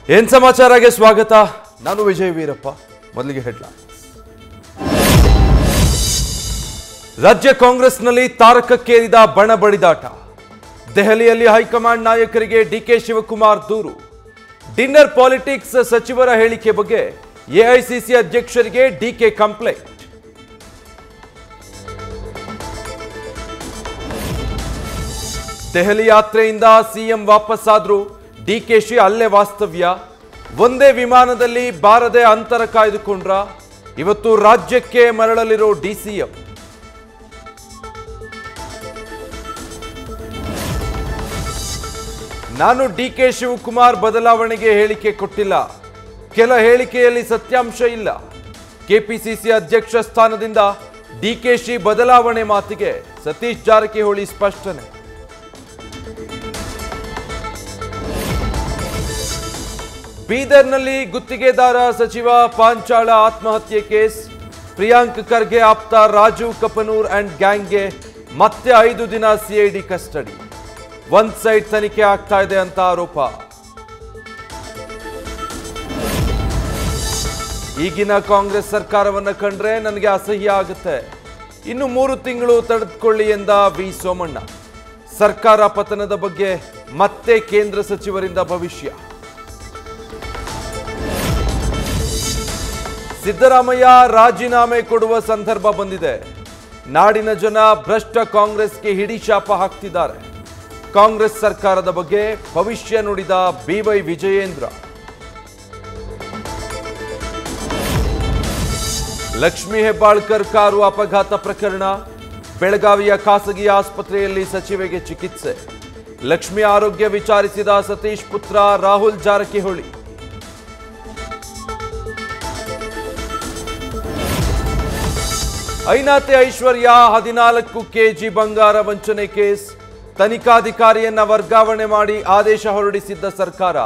ಏನ್ ಸಮಾಚಾರಕ್ಕೆ ಸ್ವಾಗತ. ನಾನು ವಿಜಯ್ ವೀರಪ್ಪ. ಮೊದಲಿಗೆ ಹೆಡ್ಲೈನ್ಸ್. ರಾಜ್ಯ ಕಾಂಗ್ರೆಸ್ನಲ್ಲಿ ತಾರಕಕ್ಕೇರಿದ ಬಣ ಬಡಿದಾಟ. ದೆಹಲಿಯಲ್ಲಿ ಹೈಕಮಾಂಡ್ ನಾಯಕರಿಗೆ ಡಿಕೆ ಶಿವಕುಮಾರ್ ದೂರು. ಡಿನ್ನರ್ ಪಾಲಿಟಿಕ್ಸ್ ಸಚಿವರ ಹೇಳಿಕೆ ಬಗ್ಗೆ ಎಐಸಿಸಿ ಅಧ್ಯಕ್ಷರಿಗೆ ಡಿಕೆ ಕಂಪ್ಲೇಂಟ್. ದೆಹಲಿ ಯಾತ್ರೆಯಿಂದ ಸಿಎಂ ವಾಪಸ್ಸಾದ್ರು. ಡಿಕೆಶಿ ಅಲ್ಲೇ ವಾಸ್ತವ್ಯ. ಒಂದೇ ವಿಮಾನದಲ್ಲಿ ಬಾರದೆ ಅಂತರ ಕಾಯ್ದುಕೊಂಡ್ರ. ಇವತ್ತು ರಾಜ್ಯಕ್ಕೆ ಮರಳಲಿರೋ ಡಿಸಿಎಂ. ನಾನು ಡಿಕೆ ಶಿವಕುಮಾರ್ ಬದಲಾವಣೆಗೆ ಹೇಳಿಕೆ ಕೊಟ್ಟಿಲ್ಲ. ಕೆಲ ಹೇಳಿಕೆಯಲ್ಲಿ ಸತ್ಯಾಂಶ ಇಲ್ಲ. ಕೆಪಿಸಿಸಿ ಅಧ್ಯಕ್ಷ ಸ್ಥಾನದಿಂದ ಡಿಕೆಶಿ ಬದಲಾವಣೆ ಮಾತಿಗೆ ಸತೀಶ್ ಜಾರಕಿಹೊಳಿ ಸ್ಪಷ್ಟನೆ. ಬೀದರ್ನಲ್ಲಿ ಗುತ್ತಿಗೆದಾರ ಸಚಿವ ಪಾಂಚಾಳ ಆತ್ಮಹತ್ಯೆ ಕೇಸ್. ಪ್ರಿಯಾಂಕ್ ಖರ್ಗೆ ಆಪ್ತ ರಾಜೀವ್ ಕಪನೂರ್ ಅಂಡ್ ಗ್ಯಾಂಗ್ಗೆ ಮತ್ತೆ 5 ದಿನ ಸಿಐಡಿ ಕಸ್ಟಡಿ. ಒಂದ್ ಸೈಡ್ ತನಿಖೆ ಆಗ್ತಾ ಇದೆ ಅಂತ ಆರೋಪ. ಈಗಿನ ಕಾಂಗ್ರೆಸ್ ಸರ್ಕಾರವನ್ನ ಕಂಡ್ರೆ ನನಗೆ ಅಸಹ್ಯ ಆಗುತ್ತೆ. ಇನ್ನು 3 ತಿಂಗಳು ತಡೆದುಕೊಳ್ಳಿ ಎಂದ ವಿ ಸೋಮಣ್ಣ. ಸರ್ಕಾರ ಪತನದ ಬಗ್ಗೆ ಮತ್ತೆ ಕೇಂದ್ರ ಸಚಿವರಿಂದ ಭವಿಷ್ಯ. ಸಿದ್ದರಾಮಯ್ಯ ರಾಜೀನಾಮೆ ಕೊಡುವ ಸಂದರ್ಭ ಬಂದಿದೆ. ನಾಡಿನ ಜನ ಭ್ರಷ್ಟ ಕಾಂಗ್ರೆಸ್ಗೆ ಹಿಡಿಶಾಪ ಹಾಕ್ತಿದ್ದಾರೆ. ಕಾಂಗ್ರೆಸ್ ಸರ್ಕಾರದ ಬಗ್ಗೆ ಭವಿಷ್ಯ ನುಡಿದ ಬಿವೈ ವಿಜಯೇಂದ್ರ. ಲಕ್ಷ್ಮೀ ಹೆಬ್ಬಾಳ್ಕರ್ ಕಾರು ಅಪಘಾತ ಪ್ರಕರಣ. ಬೆಳಗಾವಿಯ ಖಾಸಗಿ ಆಸ್ಪತ್ರೆಯಲ್ಲಿ ಸಚಿವೆಗೆ ಚಿಕಿತ್ಸೆ. ಲಕ್ಷ್ಮಿ ಆರೋಗ್ಯ ವಿಚಾರಿಸಿದ ಸತೀಶ್ ಪುತ್ರ ರಾಹುಲ್ ಜಾರಕಿಹೊಳಿ. ಐನಾತೆ ಐಶ್ವರ್ಯ 14 ಕೆಜಿ ಬಂಗಾರ ವಂಚನೆ ಕೇಸ್. ತನಿಖಾಧಿಕಾರಿಯನ್ನ ವರ್ಗಾವಣೆ ಮಾಡಿ ಆದೇಶ ಹೊರಡಿಸಿದ್ದ ಸರ್ಕಾರ.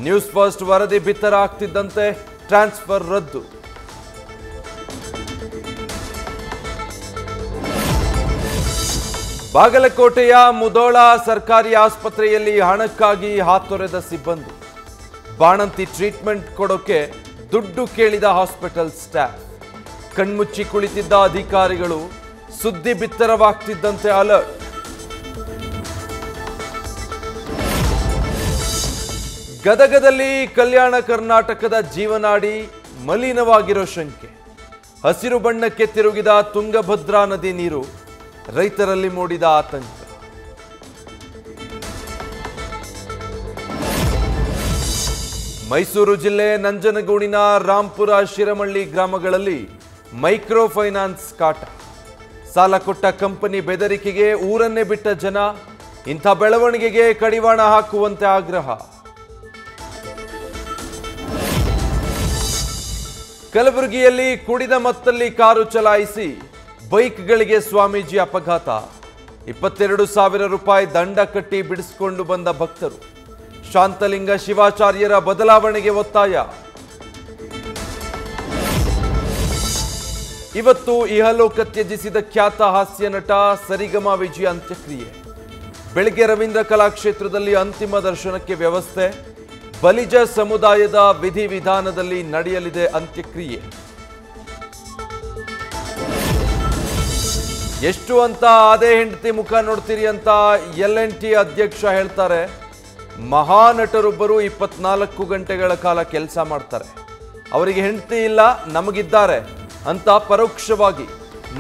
ನ್ಯೂಸ್ ಫಸ್ಟ್ ವರದಿ ಬಿತ್ತರ ಆಗ್ತಿದ್ದಂತೆ ಟ್ರಾನ್ಸ್ಫರ್ ರದ್ದು. ಬಾಗಲಕೋಟೆಯ ಮುಧೋಳ ಸರ್ಕಾರಿ ಆಸ್ಪತ್ರೆಯಲ್ಲಿ ಹಣಕ್ಕಾಗಿ ಹಾತೊರೆದ ಸಿಬ್ಬಂದಿ. ಬಾಣಂತಿ ಟ್ರೀಟ್ಮೆಂಟ್ ಕೊಡೋಕೆ ದುಡ್ಡು ಕೇಳಿದ ಹಾಸ್ಪಿಟಲ್ ಸ್ಟಾಫ್. ಕಣ್ಮುಚ್ಚಿ ಕುಳಿತಿದ್ದ ಅಧಿಕಾರಿಗಳು. ಸುದ್ದಿ ಬಿತ್ತರವಾಗ್ತಿದ್ದಂತೆ ಅಲರ್ಟ್. ಗದಗದಲ್ಲಿ ಕಲ್ಯಾಣ ಕರ್ನಾಟಕದ ಜೀವನಾಡಿ ಮಲಿನವಾಗಿರೋ ಶಂಕೆ. ಹಸಿರು ಬಣ್ಣಕ್ಕೆ ತಿರುಗಿದ ತುಂಗಭದ್ರಾ ನದಿ ನೀರು. ರೈತರಲ್ಲಿ ಮೂಡಿದ ಆತಂಕ. ಮೈಸೂರು ಜಿಲ್ಲೆ ನಂಜನಗೂಡಿನ ರಾಂಪುರ ಶಿರಮಳ್ಳಿ ಗ್ರಾಮಗಳಲ್ಲಿ ಮೈಕ್ರೋ ಫೈನಾನ್ಸ್ ಕಾಟ. ಸಾಲ ಕೊಟ್ಟ ಕಂಪನಿ ಬೆದರಿಕೆಗೆ ಊರನ್ನೇ ಬಿಟ್ಟ ಜನ. ಇಂಥ ಬೆಳವಣಿಗೆಗೆ ಕಡಿವಾಣ ಹಾಕುವಂತೆ ಆಗ್ರಹ. ಕಲಬುರಗಿಯಲ್ಲಿ ಕುಡಿದ ಮತ್ತಲ್ಲಿ ಕಾರು ಚಲಾಯಿಸಿ ಬೈಕ್ಗಳಿಗೆ ಸ್ವಾಮೀಜಿ ಅಪಘಾತ. 22,000 ರೂಪಾಯಿ ದಂಡ ಕಟ್ಟಿ ಬಿಡಿಸಿಕೊಂಡು ಬಂದ ಭಕ್ತರು. ಶಾಂತಲಿಂಗ ಶಿವಾಚಾರ್ಯರ ಬದಲಾವಣೆಗೆ ಒತ್ತಾಯ. ಇವತ್ತು ಇಹಲೋಕ ತ್ಯಜಿಸಿದ ಖ್ಯಾತ ಹಾಸ್ಯ ನಟ ಸರಿಗಮ ವಿಜಯ ಅಂತ್ಯಕ್ರಿಯೆ. ಬೆಳಗ್ಗೆ ರವೀಂದ್ರ ಕಲಾಕ್ಷೇತ್ರದಲ್ಲಿ ಅಂತಿಮ ದರ್ಶನಕ್ಕೆ ವ್ಯವಸ್ಥೆ. ಬಲಿಜ ಸಮುದಾಯದ ವಿಧಿವಿಧಾನದಲ್ಲಿ ನಡೆಯಲಿದೆ ಅಂತ್ಯಕ್ರಿಯೆ. ಎಷ್ಟು ಅಂತ ಅದೇ ಹೆಂಡತಿ ಮುಖ ನೋಡ್ತೀರಿ ಅಂತ LNT ಅಧ್ಯಕ್ಷ ಹೇಳ್ತಾರೆ. ಮಹಾನಟರೊಬ್ಬರು 24 ಗಂಟೆಗಳ ಕಾಲ ಕೆಲಸ ಮಾಡ್ತಾರೆ. ಅವರಿಗೆ ಹೆಂಡತಿ ಇಲ್ಲ, ನಮಗಿದ್ದಾರೆ ಅಂತ ಪರೋಕ್ಷವಾಗಿ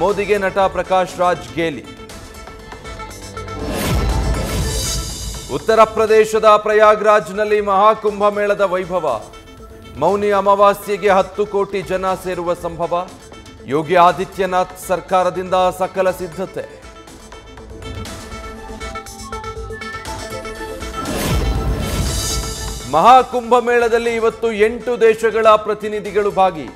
ಮೋದಿಗೆ ನಟ ಪ್ರಕಾಶ್ ರಾಜ್ ಗೇಲಿ. ಉತ್ತರ ಪ್ರದೇಶದ ಪ್ರಯಾಗ್ರಾಜ್ನಲ್ಲಿ ಮಹಾಕುಂಭಮೇಳದ ವೈಭವ. ಮೌನಿ ಅಮಾವಾಸ್ಯೆಗೆ 10 ಕೋಟಿ ಜನ ಸೇರುವ ಸಂಭವ. ಯೋಗಿ ಆದಿತ್ಯನಾಥ್ ಸರ್ಕಾರದಿಂದ ಸಕಲ ಸಿದ್ಧತೆ. ಮಹಾಕುಂಭಮೇಳದಲ್ಲಿ ಇವತ್ತು 8 ದೇಶಗಳ ಪ್ರತಿನಿಧಿಗಳು ಭಾಗಿ.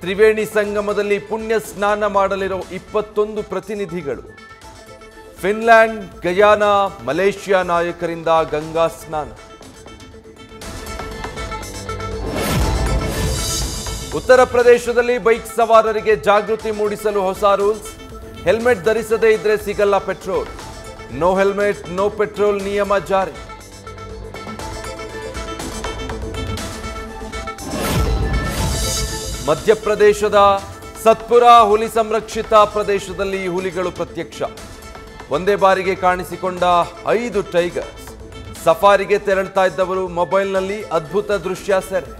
ತ್ರಿವೇಣಿ ಸಂಗಮದಲ್ಲಿ ಪುಣ್ಯ ಸ್ನಾನ ಮಾಡಲಿರೋ 21 ಪ್ರತಿನಿಧಿಗಳು. ಫಿನ್ಲ್ಯಾಂಡ್, ಗಯಾನಾ, ಮಲೇಷ್ಯಾ ನಾಯಕರಿಂದ ಗಂಗಾ ಸ್ನಾನ. ಉತ್ತರ ಪ್ರದೇಶದಲ್ಲಿ ಬೈಕ್ ಸವಾರರಿಗೆ ಜಾಗೃತಿ ಮೂಡಿಸಲು ಹೊಸ ರೂಲ್ಸ್. ಹೆಲ್ಮೆಟ್ ಧರಿಸದೇ ಇದ್ರೆ ಸಿಗಲ್ಲ petrol. No helmet no petrol ನಿಯಮ ಜಾರಿ. ಮಧ್ಯಪ್ರದೇಶದ ಸತ್ಪುರ ಹುಲಿ ಸಂರಕ್ಷಿತ ಪ್ರದೇಶದಲ್ಲಿ ಹುಲಿಗಳು ಪ್ರತ್ಯಕ್ಷ. ಒಂದೇ ಬಾರಿಗೆ ಕಾಣಿಸಿಕೊಂಡ 5 ಟೈಗರ್ಸ್. ಸಫಾರಿಗೆ ತೆರಳುತ್ತಾ ಇದ್ದವರು ಮೊಬೈಲ್ನಲ್ಲಿ ಅದ್ಭುತ ದೃಶ್ಯ ಸೆರೆ.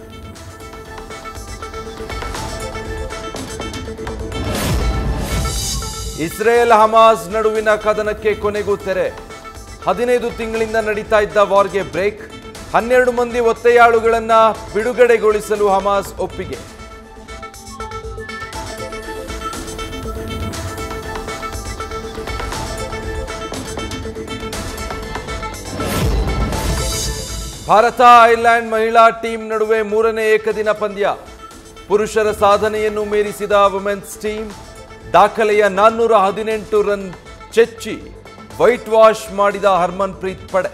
ಇಸ್ರೇಲ್ ಹಮಾಸ್ ನಡುವಿನ ಕದನಕ್ಕೆ ಕೊನೆಗೂ ತೆರೆ. 15 ತಿಂಗಳಿಂದ ನಡೀತಾ ಇದ್ದ ವಾರ್ಗೆ ಬ್ರೇಕ್. 12 ಮಂದಿ ಒತ್ತೆಯಾಳುಗಳನ್ನ ಬಿಡುಗಡೆಗೊಳಿಸಲು ಹಮಾಸ್ ಒಪ್ಪಿಗೆ. ಭಾರತ ಐರ್ಲೆಂಡ್ ಮಹಿಳಾ ಟೀಮ್ ನಡುವೆ 3ನೇ ಏಕದಿನ ಪಂದ್ಯ. ಪುರುಷರ ಸಾಧನೆಯನ್ನು ಮೀರಿಸಿದ ವುಮೆನ್ಸ್ ಟೀಮ್ ದಾಖಲೆಯ 418 ರನ್ ಚೆಚ್ಚಿ ವೈಟ್ ವಾಶ್ ಮಾಡಿದ ಹರ್ಮನ್ಪ್ರೀತ್ ಪಡೆ.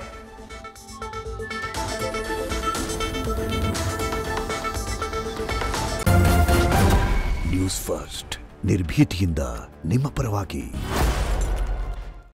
ನ್ಯೂಸ್ ಫಸ್ಟ್ ನಿರ್ಭೀತಿಯಿಂದ ನಿಮ್ಮ ಪರವಾಗಿ.